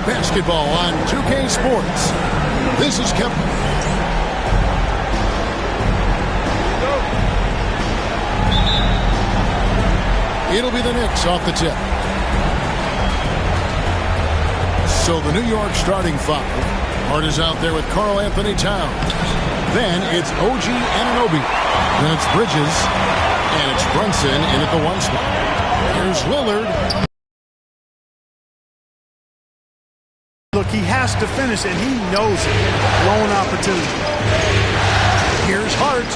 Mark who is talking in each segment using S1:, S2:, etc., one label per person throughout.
S1: basketball on 2K Sports. This is Kevin. It'll be the Knicks off the tip. So the New York starting five. Hart is out there with Karl Anthony Towns. Then it's OG Anunoby. Then it's Bridges. And it's Brunson in at the one spot. Here's Lillard.
S2: Look, he has to finish, and he knows it. Blown opportunity.
S1: Here's Hart.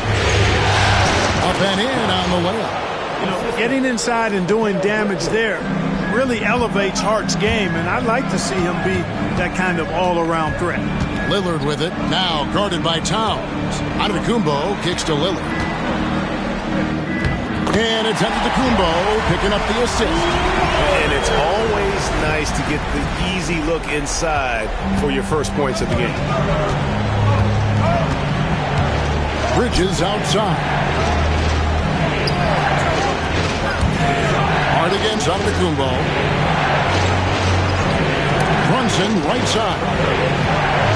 S1: Up and in on the layup.
S2: You know, getting inside and doing damage there really elevates Hart's game, and I'd like to see him be that kind of all-around threat.
S1: Lillard with it, now guarded by Towns. Antetokounmpo kicks to Lillard. And it's Antetokounmpo picking up the assist.
S3: And it's always nice to get the easy look inside for your first points of the game.
S1: Bridges outside. Hart against Antetokounmpo. Brunson right side.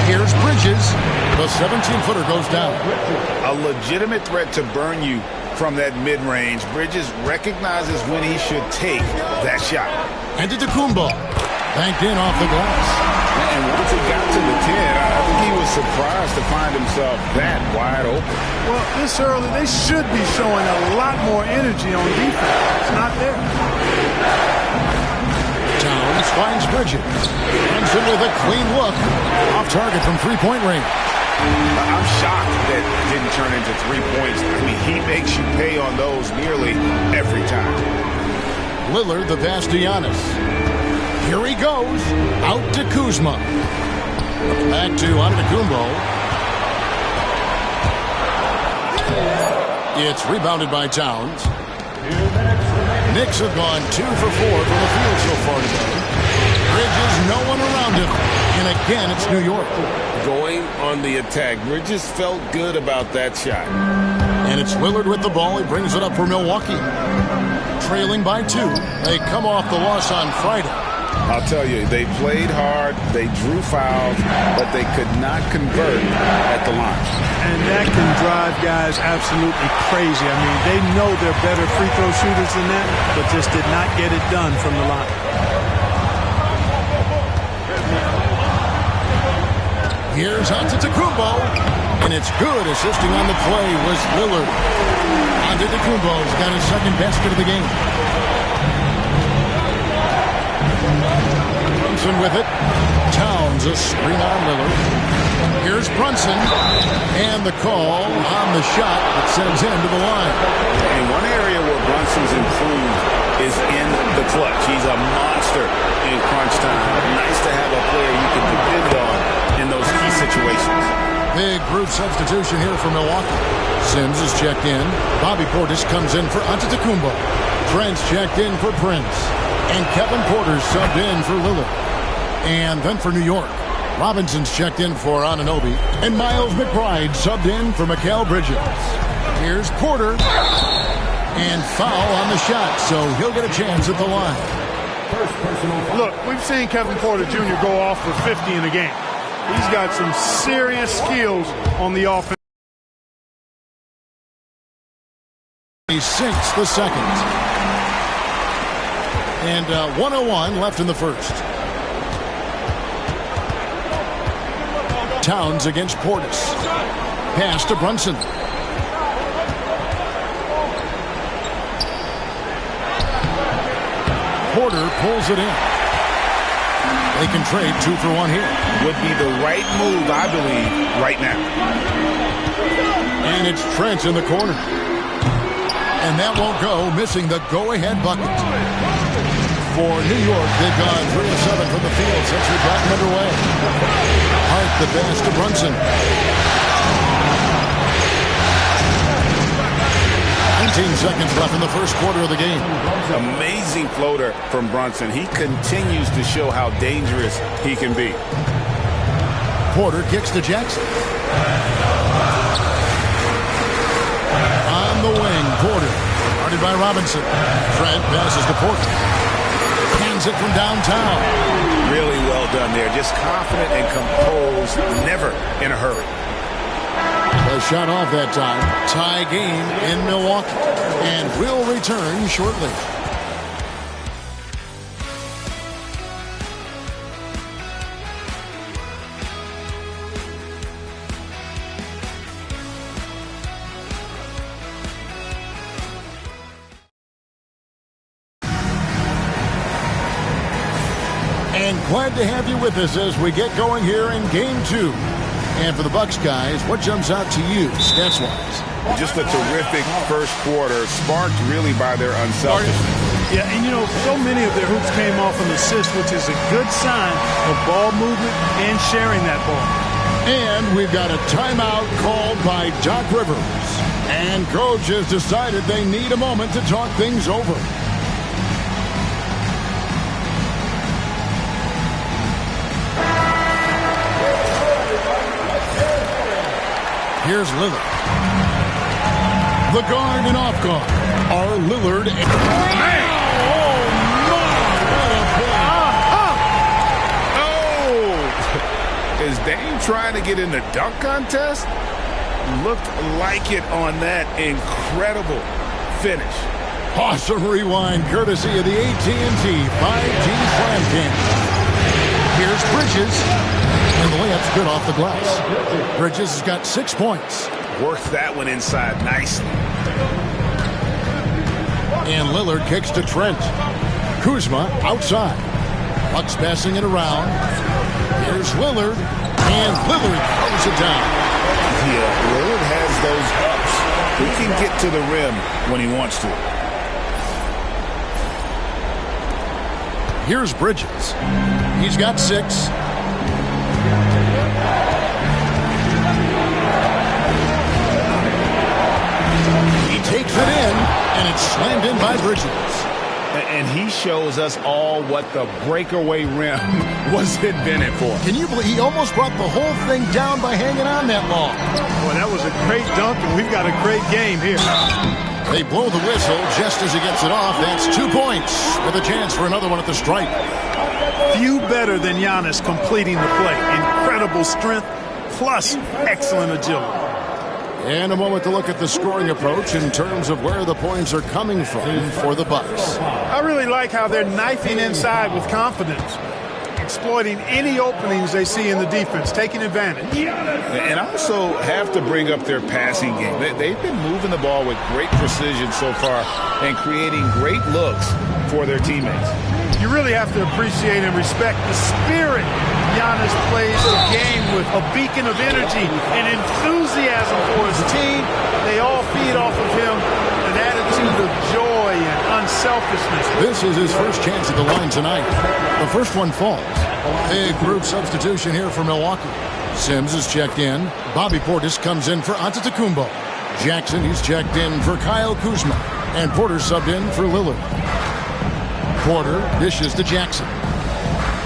S1: Here's Bridges. The 17-footer goes down.
S4: A legitimate threat to burn you from that mid-range. Bridges recognizes when he should take that shot.
S1: Antetokounmpo banked in off the glass.
S4: And once he got to the 10, I think he was surprised to find himself that wide open.
S2: Well, this early, they should be showing a lot more energy on defense. It's not there.
S1: Towns finds Bridges. Brunson with a clean look. Off target from three-point range.
S4: I'm shocked that didn't turn into 3 points. I mean, he makes you pay on those nearly every time.
S1: Lillard, the pass to Giannis. Here he goes. Out to Kuzma. Back to Antetokounmpo. It's rebounded by Towns. Knicks have gone 2 for 4 from the field so far today. Bridges, no one around him. And again, it's New York.
S4: Going on the attack. Bridges felt good about that shot.
S1: And it's Lillard with the ball. He brings it up for Milwaukee. Trailing by 2. They come off the loss on Friday.
S4: I'll tell you, they played hard, they drew fouls, but they could not convert at the line.
S2: And that can drive guys absolutely crazy. I mean, they know they're better free throw shooters than that, but just did not get it done from the line.
S1: Here's Antetokounmpo, and it's good. Assisting on the play was Lillard. Antetokounmpo's got his second basket of the game. Brunson with it. Towns a screen on Lillard. Here's Brunson, and the call on the shot that sends him to the line.
S4: And one area where Brunson's improved is in the clutch. He's a monster in crunch time. Nice to have a player you can depend on in those key situations.
S1: Big group substitution here for Milwaukee. Sims is checked in. Bobby Portis comes in for Antetokounmpo. Trent's checked in for Prince. And Kevin Porter subbed in for Lillard. And then for New York, Robinson's checked in for Anunoby. And Miles McBride subbed in for Mikal Bridges. Here's Porter. And foul on the shot, so he'll get a chance at the line.
S2: Look, we've seen Kevin Porter Jr. go off for 50 in a game. He's got some serious skills on the offense.
S1: He sinks the second. And 1:01 left in the first. Towns against Portis. Pass to Brunson. Porter pulls it in. They can trade 2 for 1 here.
S4: Would be the right move, I believe, right now.
S1: And it's Trent in the corner. And that won't go, missing the go-ahead bucket. For New York, they've gone 3 of 7 from the field since we've gotten underway. Hart the pass to Brunson. 19 seconds left in the first quarter of the game.
S4: Amazing floater from Brunson. He continues to show how dangerous he can be.
S1: Porter kicks to Jackson. On the wing, Porter. Guarded by Robinson. Trent passes to Porter. Hands it from downtown.
S4: Really well done there, just confident and composed, never in a hurry.
S1: A shot off that time. Tie game in Milwaukee. And we'll return shortly. And glad to have you with us as we get going here in Game 2. And for the Bucks guys, what jumps out to you, stats-wise?
S4: Just a terrific first quarter, sparked really by their unselfishness.
S2: Yeah, and you know, so many of their hoops came off an assist, which is a good sign of ball movement and sharing that ball.
S1: And we've got a timeout called by Doc Rivers. And Coach has decided they need a moment to talk things over. Here's Lillard. The guard and off guard are Lillard. Oh, my! What a
S4: Oh! Is Dame trying to get in the dunk contest? Looked like it on that incredible finish.
S1: Awesome rewind courtesy of the AT&T 5G Slam Cam. Here's Bridges. And the layup's good off the glass. Bridges has got 6 points.
S4: Worked that one inside nicely.
S1: And Lillard kicks to Trent. Kuzma outside. Bucks passing it around. Here's Lillard. And Lillard throws it down.
S4: Yeah, Lillard has those ups. He can get to the rim when he wants to.
S1: Here's Bridges. He's got 6. He takes it in, and it's slammed in by Bridges.
S4: And he shows us all what the breakaway rim was invented for.
S1: Can you believe he almost brought the whole thing down by hanging on that long?
S2: Boy, that was a great dunk, and we've got a great game here.
S1: They blow the whistle just as he gets it off. That's 2 points with a chance for another one at the stripe.
S2: Few better than Giannis completing the play. Incredible strength, plus excellent agility.
S1: And a moment to look at the scoring approach in terms of where the points are coming from for the Bucks.
S2: I really like how they're knifing inside with confidence, exploiting any openings they see in the defense, taking advantage.
S4: And I also have to bring up their passing game. They've been moving the ball with great precision so far and creating great looks for their teammates.
S2: You really have to appreciate and respect the spirit Giannis plays the game with, a beacon of energy and enthusiasm for his team. They all feed off of him, an attitude of joy and unselfishness.
S1: This is his first chance at the line tonight. The first one falls. Big group substitution here for Milwaukee. Sims is checked in. Bobby Portis comes in for Antetokounmpo. Jackson, he's checked in for Kyle Kuzma. And Porter subbed in for Lillard. Porter dishes to Jackson.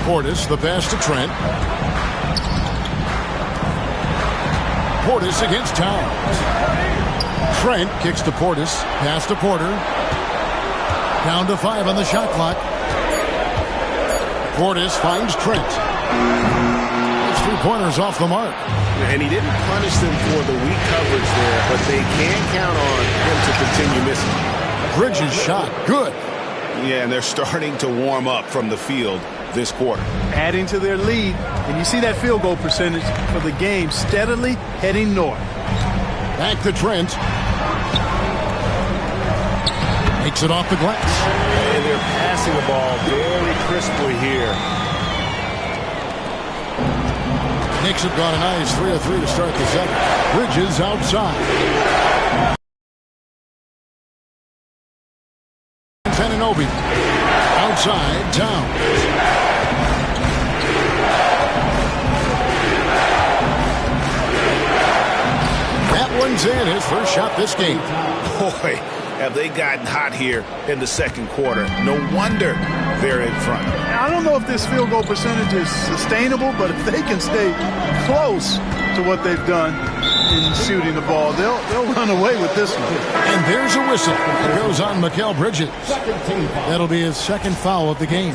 S1: Portis, the pass to Trent. Portis against Towns. Trent kicks to Portis. Pass to Porter. Down to 5 on the shot clock. Portis finds Trent. Those 3-pointers off the mark.
S3: And he didn't punish them for the weak coverage there, but they can count on him to continue missing.
S1: Bridges shot. Good.
S4: Yeah, and they're starting to warm up from the field this quarter.
S2: Adding to their lead, and you see that field goal percentage for the game steadily heading north.
S1: Back to Trent. Takes it off the glass.
S3: And they're passing the ball very crisply here.
S1: Knicks have got a nice 3 of 3 to start the second. Bridges outside. Ananobi. Outside, Towns. That one's in, his first shot this game.
S4: Boy, have they gotten hot here in the second quarter. No wonder they're in front.
S2: I don't know if this field goal percentage is sustainable, but if they can stay close to what they've done, in shooting the ball. They'll run away with this one.
S1: And there's a whistle. It goes on Mikal Bridges. That'll be his second foul of the game.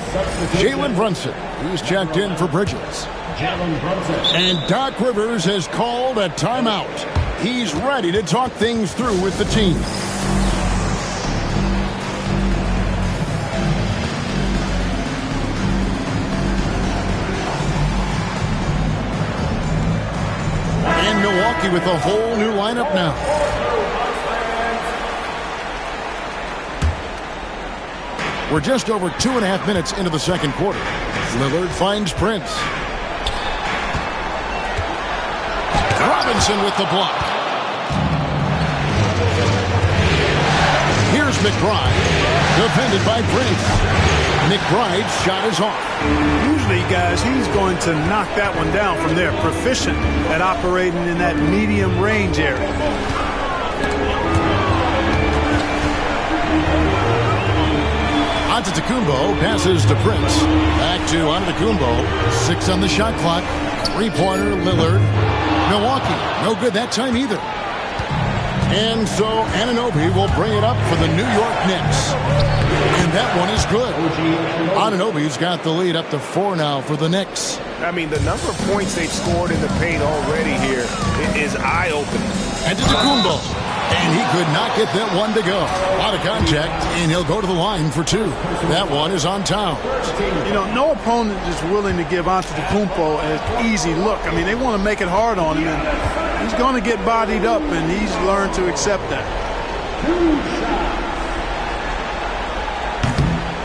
S1: Jalen Brunson, who's checked in for Bridges. And Doc Rivers has called a timeout. He's ready to talk things through with the team. And Milwaukee with a whole new lineup now. We're just over 2.5 minutes into the second quarter. Lillard finds Prince. Robinson with the block. Here's McBride, defended by Prince. McBride's shot is off.
S2: Usually, guys, he's going to knock that one down from there. Proficient at operating in that medium range area.
S1: Antetokounmpo passes to Prince. Back to Antetokounmpo. 6 on the shot clock. Three-pointer, Lillard. Milwaukee, no good that time either. And so Anunoby will bring it up for the New York Knicks. And that one is good. Anunoby's got the lead up to 4 now for the Knicks.
S3: I mean, the number of points they've scored in the paint already here is eye-opening.
S1: Antetokounmpo. And he could not get that one to go. Out of contact, and he'll go to the line for 2. That one is on Towns.
S2: You know, no opponent is willing to give Antetokounmpo an easy look. I mean, they want to make it hard on him, and he's going to get bodied up, and he's learned to accept that.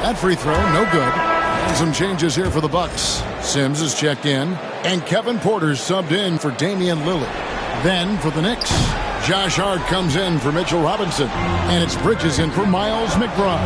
S1: That free throw, no good. And some changes here for the Bucks. Sims is checked in, and Kevin Porter's subbed in for Damian Lillard. Then for the Knicks, Josh Hart comes in for Mitchell Robinson, and it's Bridges in for Miles McBride.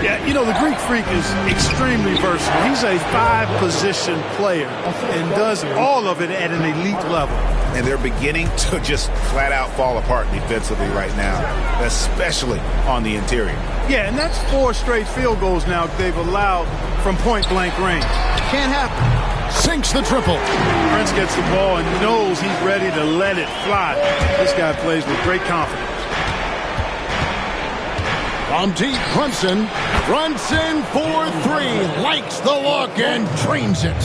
S2: Yeah, you know, the Greek Freak is extremely versatile. He's a 5-position player and does all of it at an elite level.
S3: And they're beginning to just flat-out fall apart defensively right now, especially on the interior.
S2: Yeah, and that's 4 straight field goals now they've allowed from point-blank range. Can't happen.
S1: Sinks the triple.
S2: Prince gets the ball and knows he's ready to let it fly. This guy plays with great confidence.
S1: From deep, Brunson for 3. Likes the look and drains it.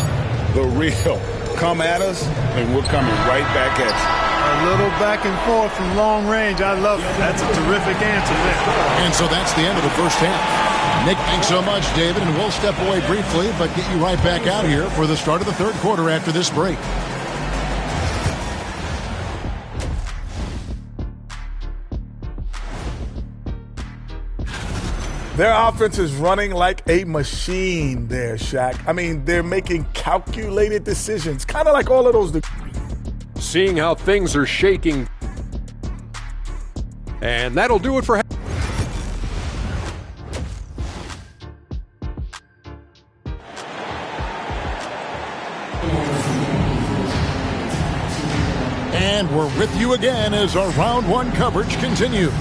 S4: The real. Come at us, and we're coming right back at you.
S2: A little back and forth from long range. I love it. That's a terrific answer there.
S1: And so that's the end of the first half. Nick, thanks so much, David, and we'll step away briefly, but get you right back out here for the start of the third quarter after this break.
S5: Their offense is running like a machine there, Shaq. I mean, they're making calculated decisions, kind of like all of those.
S6: Seeing how things are shaking. And that'll do it for...
S1: And we're with you again as our round 1 coverage continues.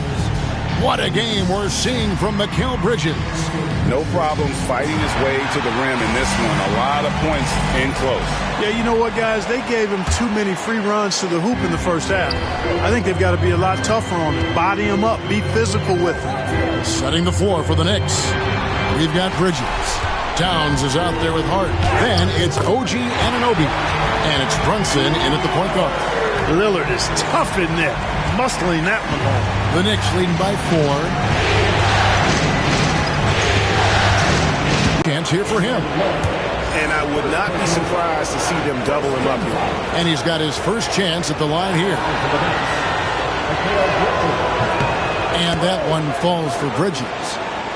S1: What a game we're seeing from Mikal Bridges.
S4: No problems fighting his way to the rim in this one. A lot of points in close.
S2: Yeah, you know what, guys? They gave him too many free runs to the hoop in the first half. I think they've got to be a lot tougher on him. Body him up. Be physical with him.
S1: Setting the floor for the Knicks. We've got Bridges. Towns is out there with Hart. Then it's OG Anunoby. And it's Brunson in at the point guard.
S2: Lillard is tough in there. Muscling that one home.
S1: The Knicks leading by 4. Chance here for him.
S3: And I would not be surprised to see them double him up here.
S1: And he's got his first chance at the line here. And that one falls for Bridges.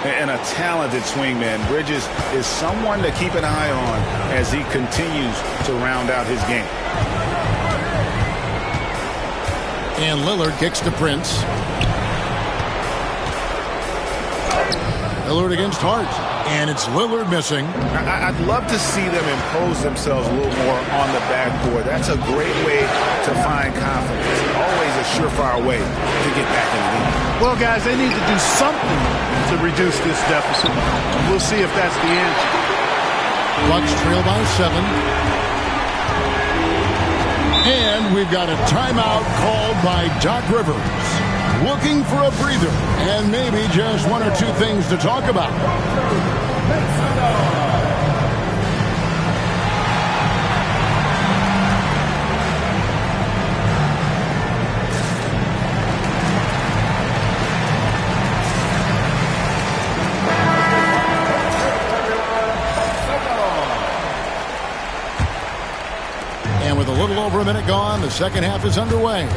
S4: And a talented swingman. Bridges is someone to keep an eye on as he continues to round out his game.
S1: And Lillard kicks to Prince. Lillard against Hart. And it's Lillard missing.
S3: I'd love to see them impose themselves a little more on the backboard. That's a great way to find confidence. Always a surefire way to get back in the league.
S2: Well, guys, they need to do something to reduce this deficit. We'll see if that's the answer.
S1: Bucks trail by 7. And And we've got a timeout called by Doc Rivers. Looking for a breather and maybe just one or two things to talk about. And with a little over a minute gone, the second half is underway.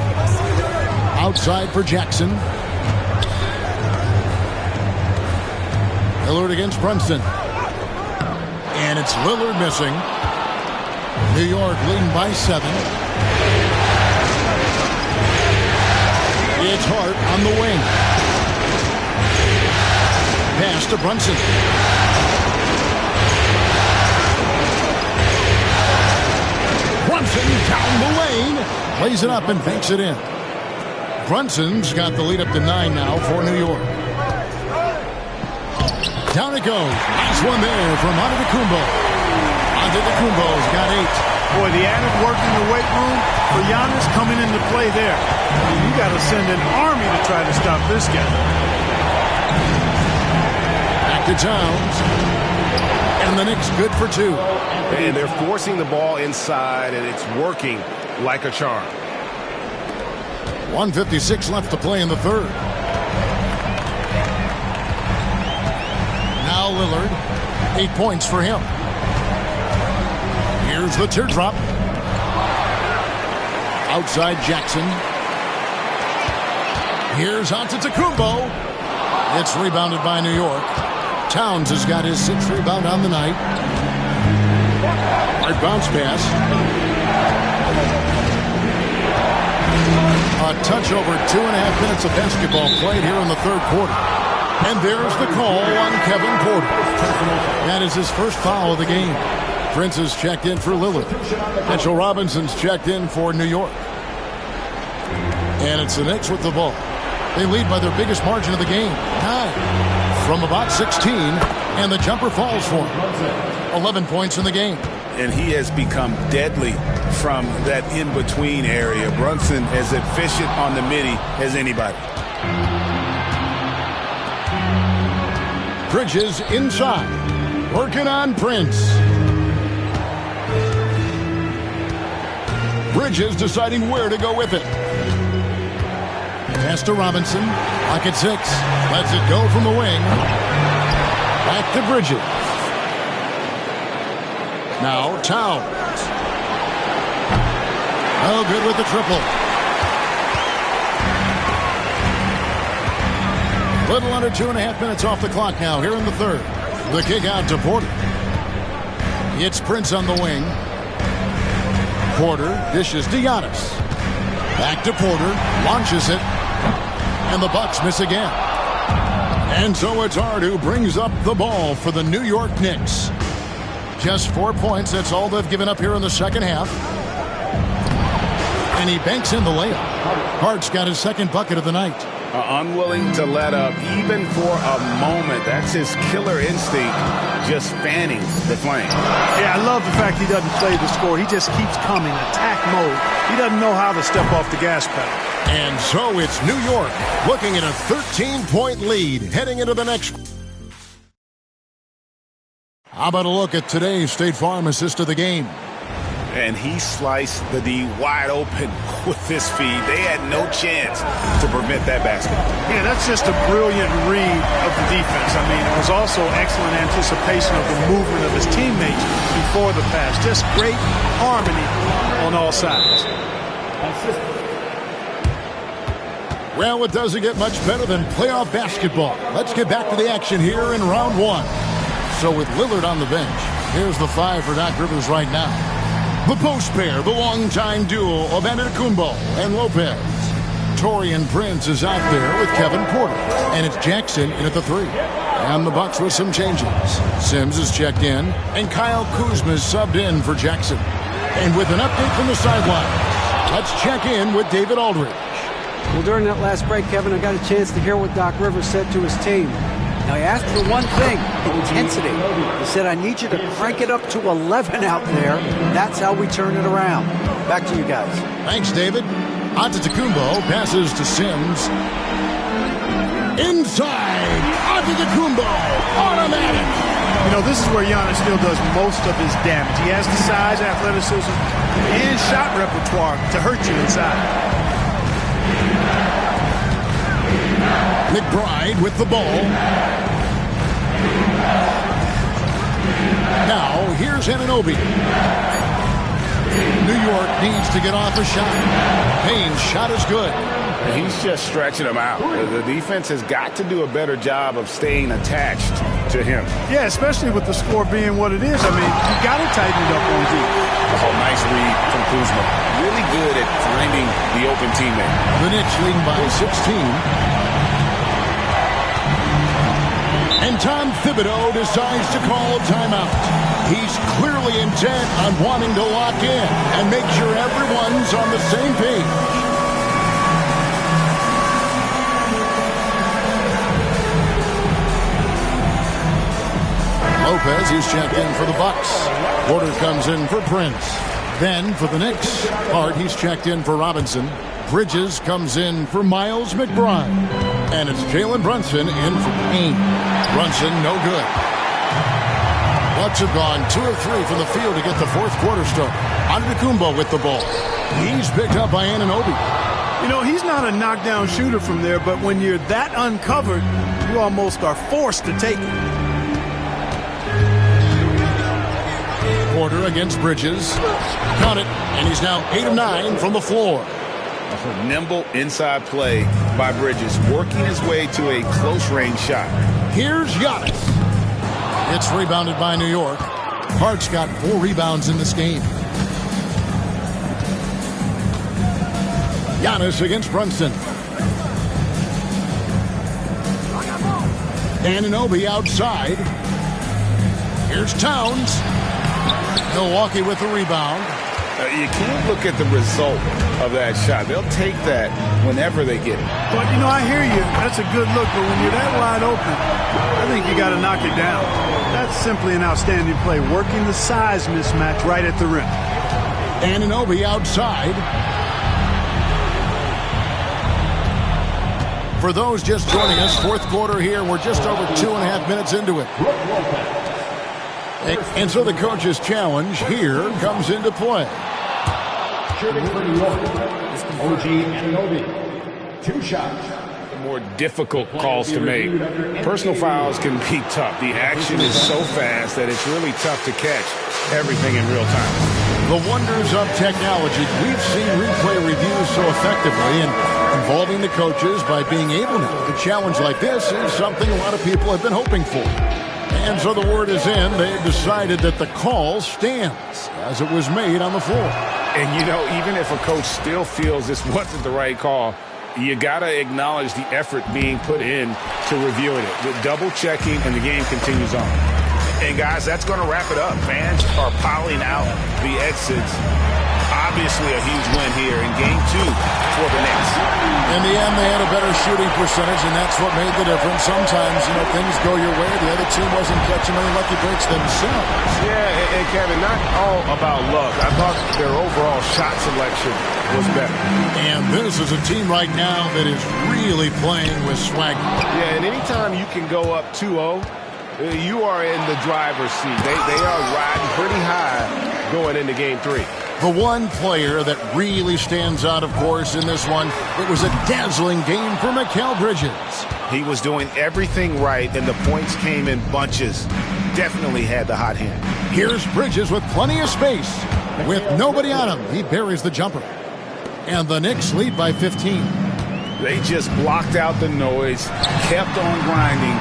S1: Outside for Jackson. Lillard against Brunson. And it's Lillard missing. New York leading by 7. It's Hart on the wing. Pass to Brunson. Brunson down the lane. Plays it up and banks it in. Brunson's got the lead up to 9 now for New York. Down it goes. Nice one there from Antetokounmpo. Antetokounmpo's got 8.
S2: Boy, the added work in the weight room for Giannis coming into play there. You got to send an army to try to stop this guy.
S1: Back to Towns. And the Knicks good for 2.
S7: And they're forcing the ball inside, and it's working like a charm.
S1: 1:56 left to play in the third. Now Lillard, 8 points for him. Here's the teardrop. Outside Jackson. Here's Antetokounmpo. It's rebounded by New York. Towns has got his 6th rebound on the night. Hard bounce pass. A touch over 2.5 minutes of basketball played here in the third quarter. And there's the call on Kevin Porter. That is his first foul of the game. Prince has checked in for Lillard. Mitchell Robinson's checked in for New York. And it's the Knicks with the ball. They lead by their biggest margin of the game, 9. From about 16, and the jumper falls for him. 11 points in the game.
S3: And he has become deadly from that in-between area. Brunson as efficient on the midi as anybody.
S1: Bridges inside. Working on Prince. Bridges deciding where to go with it. Pass to Robinson. Pocket 6. Lets it go from the wing. Back to Bridges. Now Towns. Oh, good with the triple. Little under 2.5 minutes off the clock now here in the third. The kick out to Porter. It's Prince on the wing. Porter dishes to Giannis. Back to Porter. Launches it. And the Bucks miss again. And so it's Hart who brings up the ball for the New York Knicks. Just 4 points. That's all they've given up here in the second half. And he banks in the layup. Hart's got his second bucket of the night.
S3: Unwilling to let up even for a moment. That's his killer instinct, just fanning the flame.
S2: Yeah, I love the fact he doesn't play the score. He just keeps coming, attack mode. He doesn't know how to step off the gas pedal.
S1: And so it's New York looking at a 13-point lead heading into the next. How about a look at today's State Farm assist of the game?
S3: And he sliced the D wide open with this feed. They had no chance to prevent that basket.
S2: Yeah, that's just a brilliant read of the defense. I mean, it was also excellent anticipation of the movement of his teammates before the pass. Just great harmony on all sides.
S1: Well, it doesn't get much better than playoff basketball. Let's get back to the action here in round 1. So with Lillard on the bench, here's the 5 for Doc Rivers right now. The post pair, the longtime duo of Antetokounmpo and Lopez. Taurean Prince is out there with Kevin Porter. And it's Jackson in at the 3. And the Bucks with some changes. Sims is checked in, and Kyle Kuzma is subbed in for Jackson. And with an update from the sidelines, let's check in with David Aldridge.
S8: Well, during that last break, Kevin, I got a chance to hear what Doc Rivers said to his team. Now, he asked for one thing, intensity. He said, I need you to crank it up to 11 out there. That's how we turn it around. Back to you guys.
S1: Thanks, David. Antetokounmpo passes to Sims. Inside. Antetokounmpo. Automatic.
S2: You know, this is where Giannis still does most of his damage. He has the size, athleticism, and shot repertoire to hurt you inside.
S1: McBride with the ball. Now, here's Anunoby. New York needs to get off a shot. Payne's shot is good.
S4: He's just stretching them out. The defense has got to do a better job of staying attached to him.
S2: Yeah, especially with the score being what it is. I mean, you got to tighten it up on D.
S4: Oh, nice read from Kuzma. Really good at finding the open teammate.
S1: The Knicks leading by 16. And Tom Thibodeau decides to call a timeout. He's clearly intent on wanting to lock in and make sure everyone's on the same page. Lopez is checked in for the Bucks. Porter comes in for Prince. Then for the Knicks, Hart, he's checked in for Robinson. Bridges comes in for Miles McBride. And it's Jalen Brunson in for Payne. Brunson, no good. Bucks have gone 2 of 3 from the field to get the fourth quarter started. Antetokounmpo with the ball. He's picked up by Anunoby.
S2: You know, he's not a knockdown shooter from there, but when you're that uncovered, you almost are forced to take it.
S1: Porter against Bridges. Count it, and he's now 8 of 9 from the floor.
S4: Nimble inside play by Bridges, working his way to a close-range shot.
S1: Here's Giannis. It's rebounded by New York. Hart's got 4 rebounds in this game. Giannis against Brunson. Anunoby outside. Here's Towns. Milwaukee with the rebound.
S4: You can't look at the result of that shot. They'll take that whenever they get it.
S2: But, you know, I hear you. That's a good look. But when you're that wide open, I think you got to knock it down. That's simply an outstanding play. Working the size mismatch right at the rim.
S1: Anunoby outside. For those just joining us, fourth quarter here. We're just over 2.5 minutes into it. And so the coach's challenge here comes into play.
S9: Shooting for New York, OG Anunoby. 2 shots.
S4: More difficult calls to make. Personal fouls can be tough. The action is so fast that it's really tough to catch everything in real time.
S1: The wonders of technology. We've seen replay reviews so effectively, and involving the coaches by being able to challenge like this is something a lot of people have been hoping for. And so the word is in. They've decided that the call stands as it was made on the floor.
S4: And, you know, even if a coach still feels this wasn't the right call, you got to acknowledge the effort being put in to reviewing it. With double-checking, and the game continues on.
S3: And, guys, that's going to wrap it up. Fans are piling out the exits. Obviously a huge win here in Game 2 for the Knicks.
S1: In the end, they had a better shooting percentage, and that's what made the difference. Sometimes, you know, things go your way. The other team wasn't catching any lucky breaks themselves.
S7: Yeah, and Kevin, not all about luck. I thought their overall shot selection was better.
S1: And this is a team right now that is really playing with swagger.
S7: Yeah, and anytime you can go up 2-0, you are in the driver's seat. They are riding pretty high going into Game 3.
S1: The one player that really stands out, of course, in this one, it was a dazzling game for Mikal Bridges.
S3: He was doing everything right, and the points came in bunches. Definitely had the hot hand.
S1: Here's Bridges with plenty of space. With nobody on him, he buries the jumper. And the Knicks lead by 15.
S4: They just blocked out the noise, kept on grinding,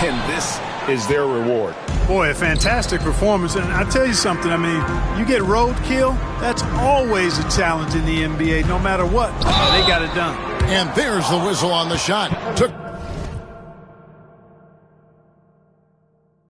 S4: and this is their reward.
S2: Boy, a fantastic performance. And I tell you something, I mean, you get roadkill, that's always a challenge in the NBA, no matter what. They got it done.
S1: And there's the whistle on the shot. Took